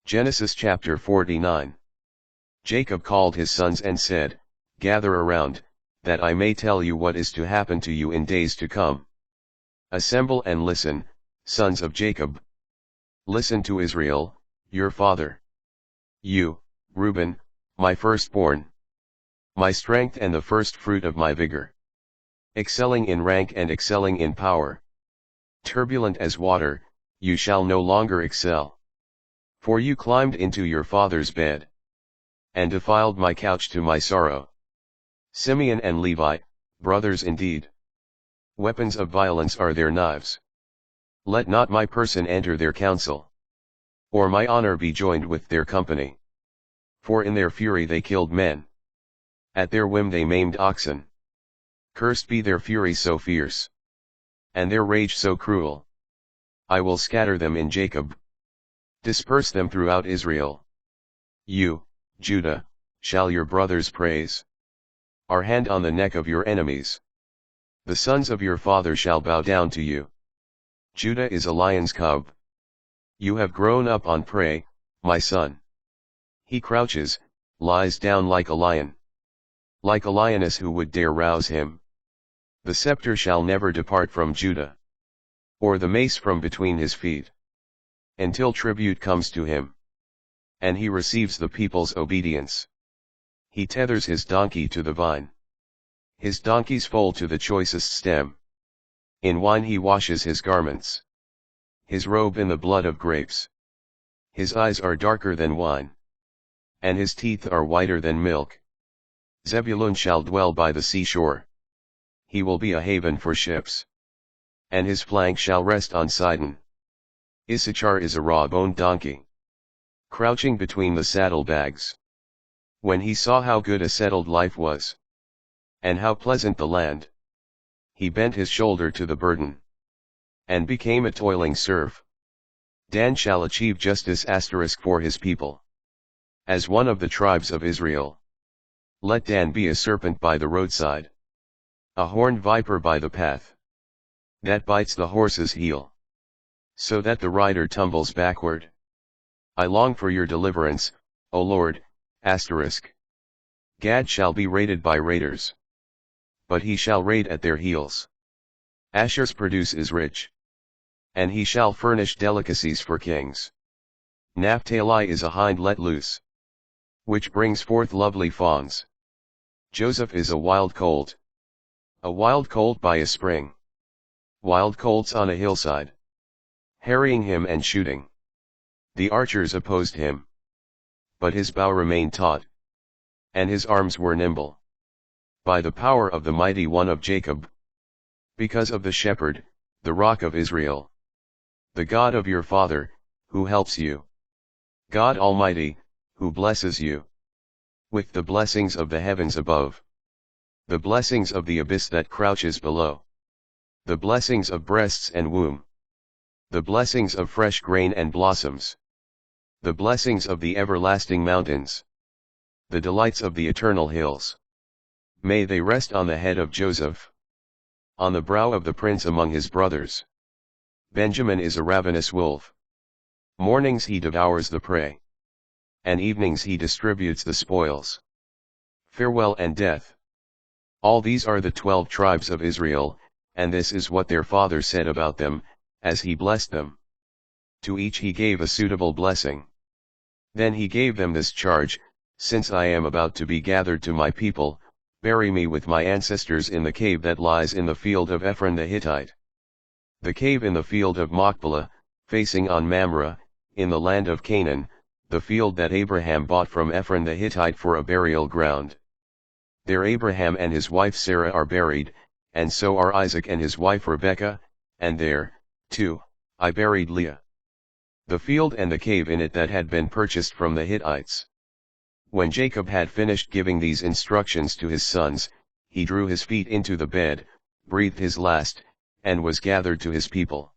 Genesis chapter 49. Jacob called his sons and said, "Gather around, that I may tell you what is to happen to you in days to come. Assemble and listen, sons of Jacob. Listen to Israel, your father. You, Reuben, my firstborn. My strength and the first fruit of my vigor. Excelling in rank and excelling in power. Turbulent as water, you shall no longer excel. For you climbed into your father's bed, and defiled my couch to my sorrow. Simeon and Levi, brothers indeed. Weapons of violence are their knives. Let not my person enter their council, or my honor be joined with their company. For in their fury they killed men. At their whim they maimed oxen. Cursed be their fury so fierce, and their rage so cruel. I will scatter them in Jacob, disperse them throughout Israel. You, Judah, shall your brothers praise. Our hand on the neck of your enemies. The sons of your father shall bow down to you. Judah is a lion's cub. You have grown up on prey, my son. He crouches, lies down like a lion. Like a lioness who would dare rouse him. The scepter shall never depart from Judah, or the mace from between his feet, until tribute comes to him, and he receives the people's obedience. He tethers his donkey to the vine. His donkey's foal to the choicest stem. In wine he washes his garments. His robe in the blood of grapes. His eyes are darker than wine, and his teeth are whiter than milk. Zebulun shall dwell by the seashore. He will be a haven for ships, and his flank shall rest on Sidon. Issachar is a raw-boned donkey, crouching between the saddlebags. When he saw how good a settled life was, and how pleasant the land, he bent his shoulder to the burden, and became a toiling serf. Dan shall achieve justice for his people, as one of the tribes of Israel. Let Dan be a serpent by the roadside, a horned viper by the path, that bites the horse's heel, so that the rider tumbles backward. I long for your deliverance, O Lord. Gad shall be raided by raiders, but he shall raid at their heels. Asher's produce is rich, and he shall furnish delicacies for kings. Naphtali is a hind let loose, which brings forth lovely fawns. Joseph is a wild colt by a spring. Wild colts on a hillside, harrying him and shooting. The archers opposed him, but his bow remained taut, and his arms were nimble. By the power of the mighty one of Jacob, because of the shepherd, the rock of Israel, the God of your father, who helps you. God Almighty, who blesses you with the blessings of the heavens above, the blessings of the abyss that crouches below, the blessings of breasts and womb, the blessings of fresh grain and blossoms, the blessings of the everlasting mountains, the delights of the eternal hills. May they rest on the head of Joseph, on the brow of the prince among his brothers. Benjamin is a ravenous wolf. Mornings he devours the prey, and evenings he distributes the spoils. Farewell and death. All these are the 12 tribes of Israel, and this is what their father said about them, as he blessed them. To each he gave a suitable blessing. Then he gave them this charge: since I am about to be gathered to my people, bury me with my ancestors in the cave that lies in the field of Ephron the Hittite. The cave in the field of Machpelah, facing on Mamre, in the land of Canaan, the field that Abraham bought from Ephron the Hittite for a burial ground. There Abraham and his wife Sarah are buried, and so are Isaac and his wife Rebekah, and there, too, I buried Leah. The field and the cave in it that had been purchased from the Hittites. When Jacob had finished giving these instructions to his sons, he drew his feet into the bed, breathed his last, and was gathered to his people.